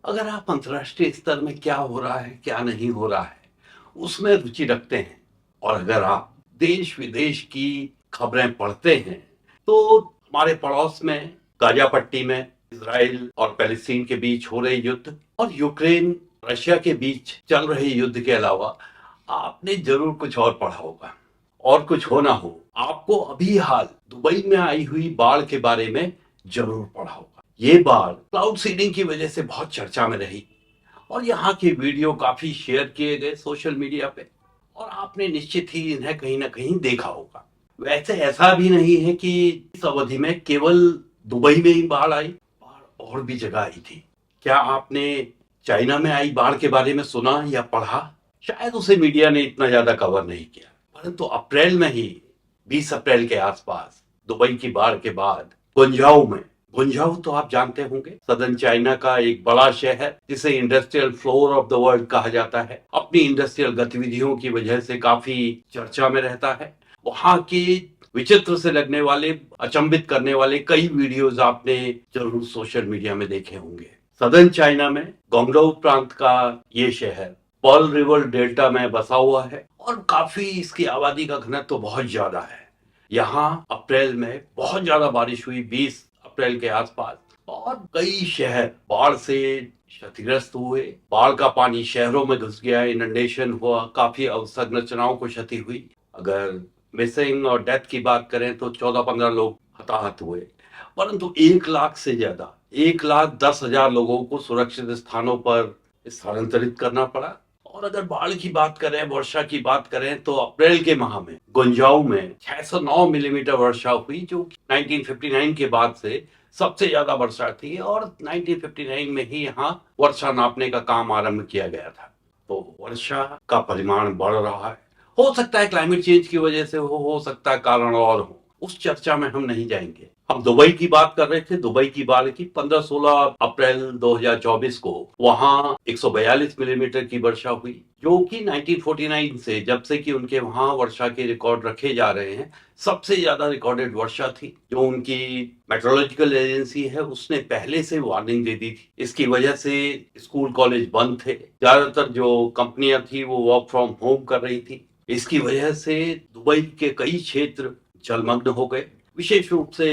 अगर आप अंतर्राष्ट्रीय स्तर में क्या हो रहा है, क्या नहीं हो रहा है, उसमें रुचि रखते हैं और अगर आप देश विदेश की खबरें पढ़ते हैं, तो हमारे पड़ोस में गाजा पट्टी में इजराइल और पैलेस्टीन के बीच हो रहे युद्ध और यूक्रेन रशिया के बीच चल रहे युद्ध के अलावा आपने जरूर कुछ और पढ़ा होगा। और कुछ हो ना हो, आपको अभी हाल दुबई में आई हुई बाढ़ के बारे में जरूर पढ़ा होगा। ये बाढ़ क्लाउड सीडिंग की वजह से बहुत चर्चा में रही और यहाँ के वीडियो काफी शेयर किए गए सोशल मीडिया पे और आपने निश्चित ही इन्हें कहीं ना कहीं देखा होगा। वैसे ऐसा भी नहीं है कि इस अवधि में केवल दुबई में ही बाढ़ आई, बाढ़ और भी जगह आई थी। क्या आपने चाइना में आई बाढ़ के बारे में सुना या पढ़ा? शायद उसे मीडिया ने इतना ज्यादा कवर नहीं किया, परंतु अप्रैल में ही 20 अप्रैल के आसपास दुबई की बाढ़ के बाद गुंजाऊ तो आप जानते होंगे, सदर्न चाइना का एक बड़ा शहर जिसे industrial floor of the world कहा जाता है, अपनी इंडस्ट्रियल गतिविधियों की वजह से काफी चर्चा में रहता है। वहां की विचित्र से लगने वाले, अचंभित करने वाले कई वीडियोस आपने जरूर सोशल मीडिया में देखे होंगे। सदर्न चाइना में गोंगडोउ प्रांत का ये शहर पर्ल रिवर डेल्टा में बसा हुआ है और काफी इसकी आबादी का घनत्व तो बहुत ज्यादा है। यहाँ अप्रैल में बहुत ज्यादा बारिश हुई 20 अप्रैल के आसपास और कई शहर बाढ़ से क्षतिग्रस्त हुए। बाढ़ का पानी शहरों में घुस गया, इनंडेशन हुआ, काफी अवसंरचनाओं को क्षति हुई। अगर मिसिंग और डेथ की बात करें तो 14-15 लोग हताहत हुए, परंतु 1 लाख से ज्यादा 1,10,000 लोगों को सुरक्षित स्थानों पर स्थानांतरित करना पड़ा। और अगर बाढ़ की बात करें, वर्षा की बात करें, तो अप्रैल के माह में गुंजाऊ में 609 मिलीमीटर वर्षा हुई, जो 1959 के बाद से सबसे ज्यादा वर्षा थी और 1959 में ही यहाँ वर्षा नापने का काम आरंभ किया गया था। तो वर्षा का परिमाण बढ़ रहा है। हो सकता है क्लाइमेट चेंज की वजह से हो सकता है कारण और हो, उस चर्चा में हम नहीं जाएंगे। हम दुबई की बात कर रहे थे। दुबई की बाढ़ की 15-16 अप्रैल 2024 को वहां 142 मिलीमीटर की वर्षा हुई, जो कि 1949 से, जब से कि उनके वहां वर्षा के रिकॉर्ड रखे जा रहे हैं, सबसे ज्यादा रिकॉर्डेड वर्षा थी। जो उनकी मेट्रोलॉजिकल एजेंसी है उसने पहले से वार्निंग दे दी थी। इसकी वजह से स्कूल कॉलेज बंद थे, ज्यादातर जो कंपनियां थी वो वर्क फ्रॉम होम कर रही थी। इसकी वजह से दुबई के कई क्षेत्र जलमग्न हो गए। विशेष रूप से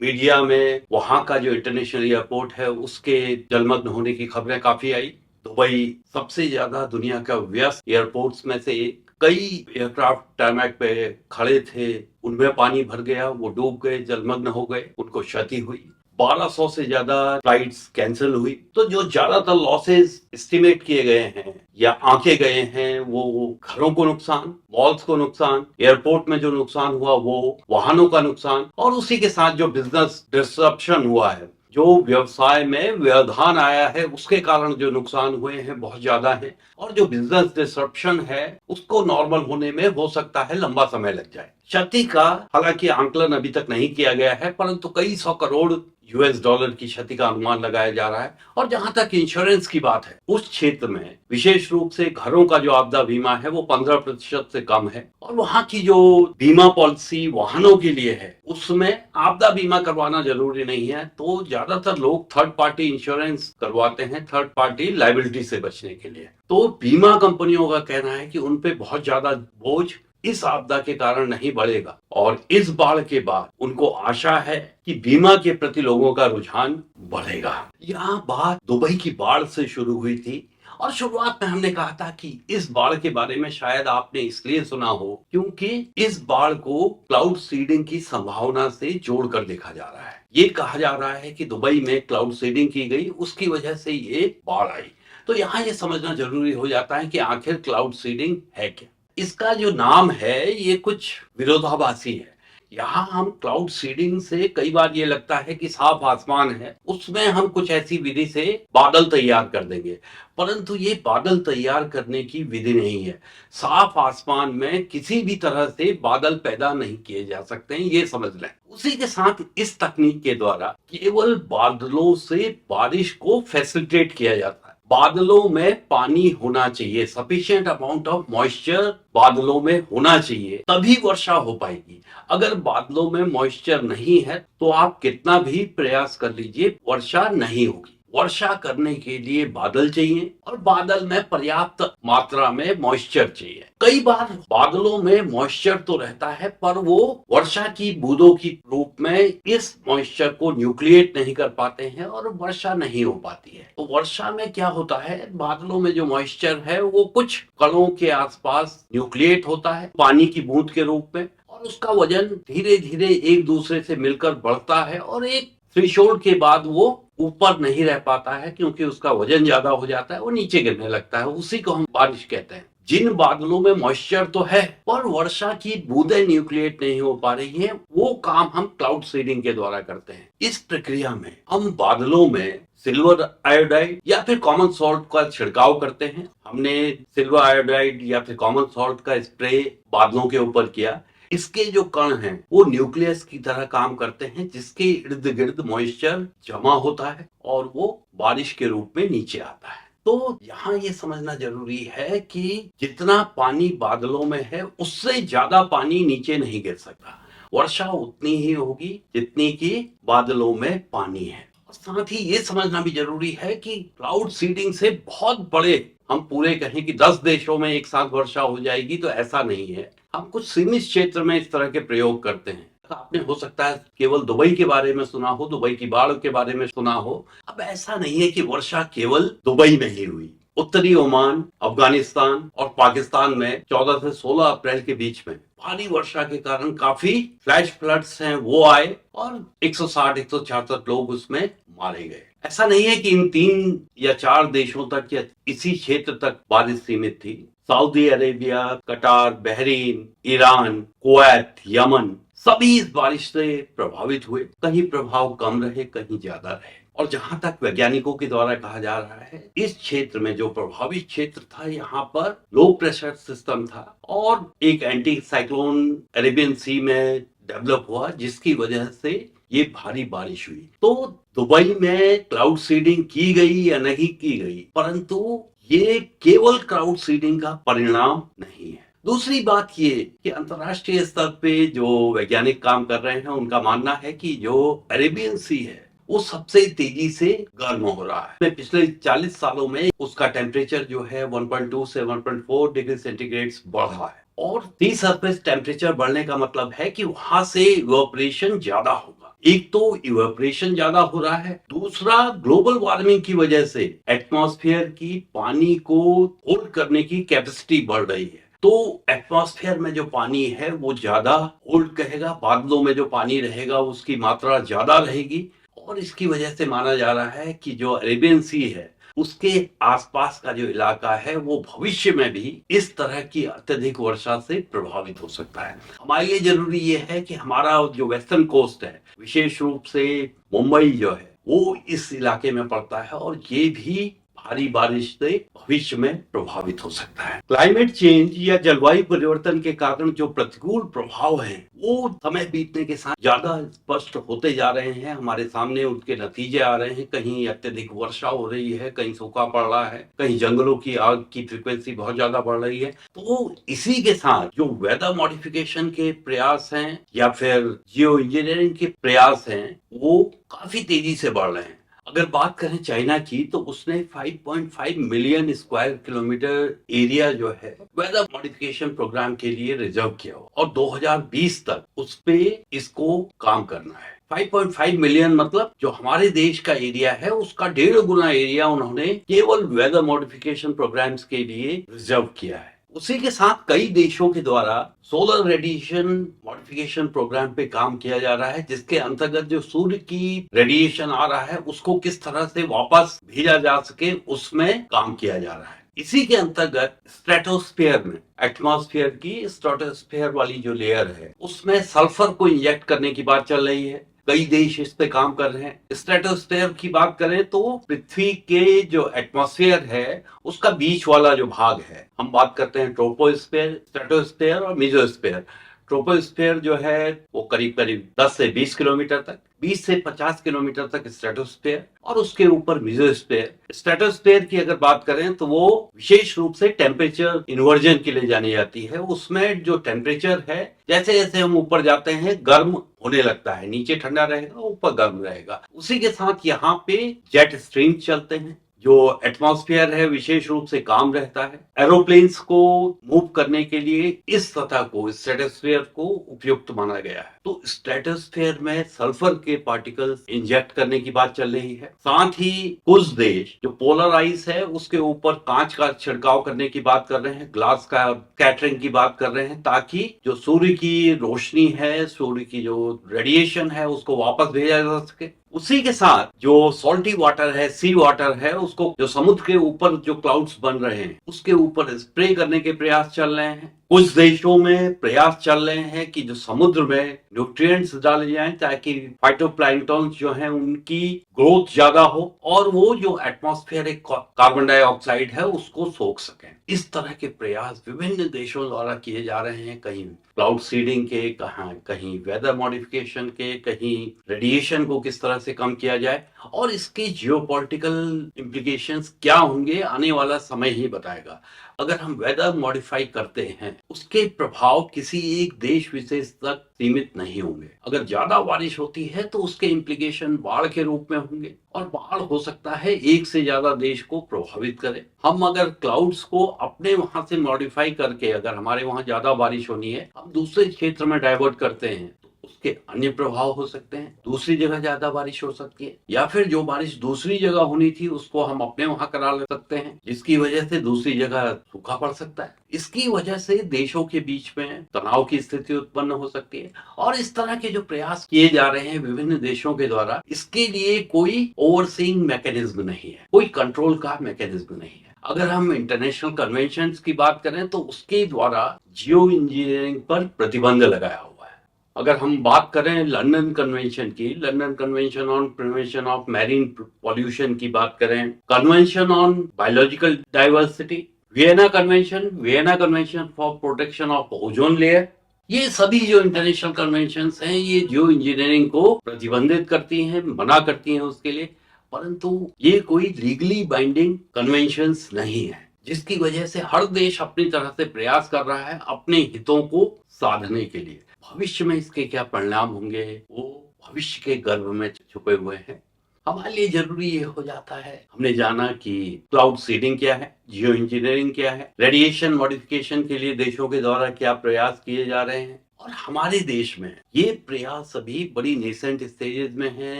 मीडिया में वहां का जो इंटरनेशनल एयरपोर्ट है उसके जलमग्न होने की खबरें काफी आई। दुबई सबसे ज्यादा दुनिया का व्यस्त एयरपोर्ट्स में से एक। कई एयरक्राफ्ट टारमैक पे खड़े थे, उनमें पानी भर गया, वो डूब गए, जलमग्न हो गए, उनको क्षति हुई। 1200 से ज्यादा फ्लाइट्स कैंसिल हुई। तो जो ज्यादातर लॉसेस एस्टिमेट किए गए हैं या आंके गए हैं, वो घरों को नुकसान, मॉल्स को नुकसान, एयरपोर्ट में जो नुकसान हुआ वो वाहनों का नुकसान, और उसी के साथ जो बिजनेस डिसरप्शन हुआ है, जो व्यवसाय में व्यवधान आया है, उसके कारण जो नुकसान हुए हैं बहुत ज्यादा है। और जो बिजनेस डिसरप्शन है उसको नॉर्मल होने में हो सकता है लंबा समय लग जाए। क्षति का हालांकि आंकलन अभी तक नहीं किया गया है, परंतु कई सौ करोड़ यूएस डॉलर की क्षति का अनुमान लगाया जा रहा है। और जहां तक इंश्योरेंस की बात है, उस क्षेत्र में विशेष रूप से घरों का जो आपदा बीमा है वो 15% से कम है, और वहां की जो बीमा पॉलिसी वाहनों के लिए है उसमें आपदा बीमा करवाना जरूरी नहीं है। तो ज्यादातर लोग थर्ड पार्टी इंश्योरेंस करवाते हैं, थर्ड पार्टी लायबिलिटी से बचने के लिए। तो बीमा कंपनियों का कहना है कि उन पे बहुत ज्यादा बोझ इस आपदा के कारण नहीं बढ़ेगा, और इस बाढ़ के बाद उनको आशा है कि बीमा के प्रति लोगों का रुझान बढ़ेगा। यहाँ बात दुबई की बाढ़ से शुरू हुई थी, और शुरुआत में हमने कहा था कि इस बाढ़ के बारे में शायद आपने इसलिए सुना हो क्योंकि इस बाढ़ को क्लाउड सीडिंग की संभावना से जोड़कर देखा जा रहा है। ये कहा जा रहा है कि दुबई में क्लाउड सीडिंग की गई, उसकी वजह से ये बाढ़ आई। तो यहाँ ये समझना जरूरी हो जाता है कि आखिर क्लाउड सीडिंग है क्या। इसका जो नाम है ये कुछ विरोधाभासी है। यहाँ हम क्लाउड सीडिंग से कई बार ये लगता है कि साफ आसमान है, उसमें हम कुछ ऐसी विधि से बादल तैयार कर देंगे, परंतु ये बादल तैयार करने की विधि नहीं है। साफ आसमान में किसी भी तरह से बादल पैदा नहीं किए जा सकते हैं, ये समझ लें। उसी के साथ इस तकनीक के द्वारा केवल बादलों से बारिश को फैसिलिटेट किया जाता है। बादलों में पानी होना चाहिए, सफिशिएंट अमाउंट ऑफ मॉइस्चर बादलों में होना चाहिए, तभी वर्षा हो पाएगी। अगर बादलों में मॉइस्चर नहीं है तो आप कितना भी प्रयास कर लीजिए, वर्षा नहीं होगी। वर्षा करने के लिए बादल चाहिए और बादल में पर्याप्त मात्रा में मॉइस्चर चाहिए। कई बार बादलों में मॉइस्चर तो रहता है पर वो वर्षा की बूंदों की रूप में इस मॉइस्चर को न्यूक्लिएट नहीं कर पाते हैं और वर्षा नहीं हो पाती है। तो वर्षा में क्या होता है, बादलों में जो मॉइस्चर है वो कुछ कणों के आसपास न्यूक्लिएट होता है पानी की बूंद के रूप में, और उसका वजन धीरे धीरे एक दूसरे से मिलकर बढ़ता है और एक थ्रेशोल्ड के बाद वो ऊपर नहीं रह पाता है क्योंकि उसका वजन ज्यादा हो जाता है, वो नीचे गिरने लगता है। उसी को हम बारिश कहते हैं। जिन बादलों में मॉइस्चर तो है पर वर्षा की बूंदें न्यूक्लिएट नहीं हो पा रही हैं, वो काम हम क्लाउड सीडिंग के द्वारा करते हैं। इस प्रक्रिया में हम बादलों में सिल्वर आयोडाइड या फिर कॉमन सॉल्ट का छिड़काव करते हैं। हमने सिल्वर आयोडाइड या फिर कॉमन सॉल्ट का स्प्रे बादलों के ऊपर किया। इसके जो कण हैं वो न्यूक्लियस की तरह काम करते हैं जिसके इर्द गिर्द मॉइस्चर जमा होता है और वो बारिश के रूप में नीचे आता है। तो यहाँ ये समझना जरूरी है कि जितना पानी बादलों में है उससे ज्यादा पानी नीचे नहीं गिर सकता। वर्षा उतनी ही होगी जितनी की बादलों में पानी है। और साथ ही ये समझना भी जरूरी है कि क्लाउड सीडिंग से बहुत बड़े, हम पूरे कहें कि 10 देशों में एक साथ वर्षा हो जाएगी, तो ऐसा नहीं है। हम कुछ सीमित क्षेत्र में इस तरह के प्रयोग करते हैं। आपने हो सकता है केवल दुबई के बारे में सुना हो, दुबई की बाढ़ के बारे में सुना हो। अब ऐसा नहीं है कि वर्षा केवल दुबई में ही हुई। उत्तरी ओमान, अफगानिस्तान और पाकिस्तान में 14 से 16 अप्रैल के बीच में भारी वर्षा के कारण काफी फ्लैश फ्लड्स हैं वो आए और 160-166 लोग उसमें मारे गए। ऐसा नहीं है कि इन 3 या 4 देशों तक या इसी क्षेत्र तक बारिश सीमित थी। सऊदी अरेबिया, कटार, बहरीन, ईरान, कुवैत, यमन सभी इस बारिश से प्रभावित हुए। कहीं प्रभाव कम रहे, कहीं ज्यादा रहे। और जहां तक वैज्ञानिकों के द्वारा कहा जा रहा है, इस क्षेत्र में जो प्रभावित क्षेत्र था, यहाँ पर लो प्रेशर सिस्टम था और एक एंटी साइक्लोन अरेबियन सी में डेवलप हुआ जिसकी वजह से ये भारी बारिश हुई। तो दुबई में क्लाउड सीडिंग की गई या नहीं की गई, परंतु ये केवल क्लाउड सीडिंग का परिणाम नहीं है। दूसरी बात ये कि अंतर्राष्ट्रीय स्तर पे जो वैज्ञानिक काम कर रहे हैं उनका मानना है कि जो अरेबियन सी है वो सबसे तेजी से गर्म हो रहा है। पिछले 40 सालों में उसका टेम्परेचर जो है 1.2 से 1.4 डिग्री सेंटीग्रेड बढ़ा है। और सी सरफेस टेम्परेचर बढ़ने का मतलब है कि वहां से इवेपोरेशन ज्यादा होगा। एक तो इवेपोरेशन ज्यादा हो रहा है, दूसरा ग्लोबल वार्मिंग की वजह से एटमॉस्फेयर की पानी को होल्ड करने की कैपेसिटी बढ़ रही है। तो एटमॉस्फेयर में जो पानी है वो ज्यादा होल्ड करेगा, बादलों में जो पानी रहेगा उसकी मात्रा ज्यादा रहेगी। और इसकी वजह से माना जा रहा है कि जो अरेबियन सी है उसके आसपास का जो इलाका है वो भविष्य में भी इस तरह की अत्यधिक वर्षा से प्रभावित हो सकता है। हमारे लिए जरूरी ये है कि हमारा जो वेस्टर्न कोस्ट है, विशेष रूप से मुंबई जो है वो इस इलाके में पड़ता है और ये भी भारी बारिश से भविष्य में प्रभावित हो सकता है। क्लाइमेट चेंज या जलवायु परिवर्तन के कारण जो प्रतिकूल प्रभाव हैं वो समय बीतने के साथ ज्यादा स्पष्ट होते जा रहे हैं, हमारे सामने उनके नतीजे आ रहे हैं। कहीं अत्यधिक वर्षा हो रही है, कहीं सूखा पड़ रहा है, कहीं जंगलों की आग की फ्रीक्वेंसी बहुत ज्यादा बढ़ रही है। तो इसी के साथ जो वेदर मॉडिफिकेशन के प्रयास हैं या फिर जियो इंजीनियरिंग के प्रयास हैं वो काफी तेजी से बढ़ रहे हैं। अगर बात करें चाइना की तो उसने 5.5 मिलियन स्क्वायर किलोमीटर एरिया जो है वेदर मॉडिफिकेशन प्रोग्राम के लिए रिजर्व किया और 2020 तक उस पे इसको काम करना है। 5.5 मिलियन मतलब जो हमारे देश का एरिया है उसका 1.5 गुना एरिया उन्होंने केवल वेदर मॉडिफिकेशन प्रोग्राम्स के लिए रिजर्व किया है। उसी के साथ कई देशों के द्वारा सोलर रेडिएशन मॉडिफिकेशन प्रोग्राम पे काम किया जा रहा है, जिसके अंतर्गत जो सूर्य की रेडिएशन आ रहा है उसको किस तरह से वापस भेजा जा सके उसमें काम किया जा रहा है। इसी के अंतर्गत स्ट्रेटोस्फेयर में, एटमॉस्फेयर की स्ट्रेटोस्फेयर वाली जो लेयर है उसमें सल्फर को इंजेक्ट करने की बात चल रही है। कई देश इस पे काम कर रहे हैं। स्ट्रेटोस्फेयर की बात करें तो पृथ्वी के जो एटमॉस्फेयर है उसका बीच वाला जो भाग है, हम बात करते हैं ट्रोपोस्फेयर, स्ट्रेटोस्फेयर और मेसोस्फेयर। ट्रोपोस्फीयर जो है वो करीब करीब 10 से 20 किलोमीटर तक, 20 से 50 किलोमीटर तक स्ट्रेटोस्फीयर, और उसके ऊपर मेसोस्फीयर। स्ट्रेटोस्फीयर की अगर बात करें तो वो विशेष रूप से टेम्परेचर इन्वर्जन के लिए जानी जाती है। उसमें जो टेम्परेचर है, जैसे जैसे हम ऊपर जाते हैं गर्म होने लगता है, नीचे ठंडा रहेगा ऊपर गर्म रहेगा। उसी के साथ यहाँ पे जेट स्ट्रीम चलते हैं। जो एटमॉस्फेयर है विशेष रूप से काम रहता है। एरोप्लेन्स को मूव करने के लिए इस सतह को, स्ट्रेटोस्फेयर को उपयुक्त माना गया है। तो स्ट्रेटोस्फेयर में सल्फर के पार्टिकल्स इंजेक्ट करने की बात चल रही है। साथ ही कुछ देश जो पोलर आइस है उसके ऊपर कांच का छिड़काव करने की बात कर रहे हैं, ग्लास का कैटरिंग की बात कर रहे हैं, ताकि जो सूर्य की रोशनी है, सूर्य की जो रेडिएशन है, उसको वापस भेजा जा सके। उसी के साथ जो सॉल्टी वाटर है, सी वाटर है, उसको जो समुद्र के ऊपर जो क्लाउड्स बन रहे हैं उसके ऊपर स्प्रे करने के प्रयास चल रहे हैं। कुछ देशों में प्रयास चल रहे हैं कि जो समुद्र में न्यूट्रिएंट्स डाले जाएं ताकि फाइटोप्लैंक्टन जो हैं उनकी ग्रोथ ज्यादा हो और वो जो एटमॉस्फेरिक कार्बन डाइऑक्साइड है उसको सोख सकें। इस तरह के प्रयास विभिन्न देशों द्वारा किए जा रहे हैं, कहीं क्लाउड सीडिंग के, कहीं वेदर मॉडिफिकेशन के, कहीं रेडिएशन को किस तरह से कम किया जाए, और इसके जियोपॉलिटिकल इम्प्लीकेशंस क्या होंगे आने वाला समय ही बताएगा। अगर हम वेदर मॉडिफाई करते हैं उसके प्रभाव किसी एक देश विशेष तक सीमित नहीं होंगे। अगर ज्यादा बारिश होती है तो उसके इम्प्लीकेशन बाढ़ के रूप में होंगे, और बाढ़ हो सकता है एक से ज्यादा देश को प्रभावित करे। हम अगर क्लाउड्स को अपने वहां से मॉडिफाई करके, अगर हमारे वहां ज्यादा बारिश होनी है, हम दूसरे क्षेत्र में डाइवर्ट करते हैं, उसके अन्य प्रभाव हो सकते हैं। दूसरी जगह ज्यादा बारिश हो सकती है, या फिर जो बारिश दूसरी जगह होनी थी उसको हम अपने वहां करा ले सकते हैं, जिसकी वजह से दूसरी जगह सूखा पड़ सकता है। इसकी वजह से देशों के बीच में तनाव की स्थिति उत्पन्न हो सकती है। और इस तरह के जो प्रयास किए जा रहे हैं विभिन्न देशों के द्वारा, इसके लिए कोई ओवरसीइंग मैकेनिज्म नहीं है, कोई कंट्रोल का मैकेनिज्म नहीं है। अगर हम इंटरनेशनल कन्वेंशंस की बात करें तो उसके द्वारा जियो इंजीनियरिंग पर प्रतिबंध लगाया हुआ है। अगर हम बात करें लंदन कन्वेंशन की, London convention on prevention of marine pollution की बात करें, convention on biological diversity, Vienna convention for protection of ozone layer, ये सभी जो इंटरनेशनल कन्वेंशंस हैं ये जियो इंजीनियरिंग को प्रतिबंधित करती हैं, मना करती हैं उसके लिए। परंतु ये कोई लीगली बाइंडिंग कन्वेंशंस नहीं है, जिसकी वजह से हर देश अपनी तरह से प्रयास कर रहा है अपने हितों को साधने के लिए। भविष्य में इसके क्या परिणाम होंगे वो भविष्य के गर्भ में छुपे हुए हैं। हमारे लिए जरूरी ये हो जाता है, हमने जाना कि क्लाउड सीडिंग क्या है, जियो इंजीनियरिंग क्या है, रेडिएशन मॉडिफिकेशन के लिए देशों के द्वारा क्या प्रयास किए जा रहे हैं, और हमारे देश में ये प्रयास अभी बड़ी नेसेंट स्टेजेस में है,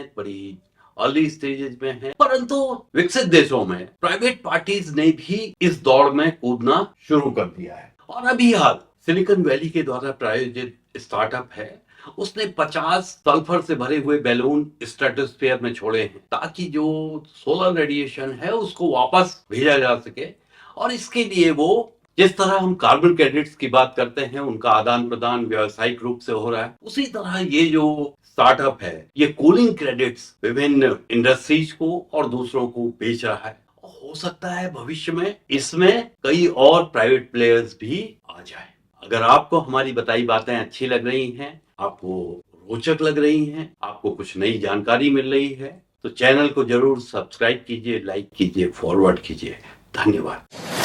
बड़ी अर्ली स्टेजेस में है। परंतु विकसित देशों में प्राइवेट पार्टीज ने भी इस दौड़ में कूदना शुरू कर दिया है। और अभी हाल सिलिकॉन वैली के द्वारा प्रायोजित स्टार्टअप है, उसने 50 सल्फर से भरे हुए बैलून स्ट्रेटोस्फीयर में छोड़े हैं ताकि जो सोलर रेडिएशन है उसको वापस भेजा जा सके। और इसके लिए वो, जिस तरह हम कार्बन क्रेडिट्स की बात करते हैं उनका आदान प्रदान व्यावसायिक रूप से हो रहा है, उसी तरह ये जो स्टार्टअप है ये कूलिंग क्रेडिट्स विभिन्न इंडस्ट्रीज को और दूसरों को बेच रहा है। हो सकता है भविष्य में इसमें कई और प्राइवेट प्लेयर्स भी आ जाए। अगर आपको हमारी बताई बातें अच्छी लग रही हैं, आपको रोचक लग रही हैं, आपको कुछ नई जानकारी मिल रही है, तो चैनल को जरूर सब्सक्राइब कीजिए, लाइक कीजिए, फॉरवर्ड कीजिए। धन्यवाद।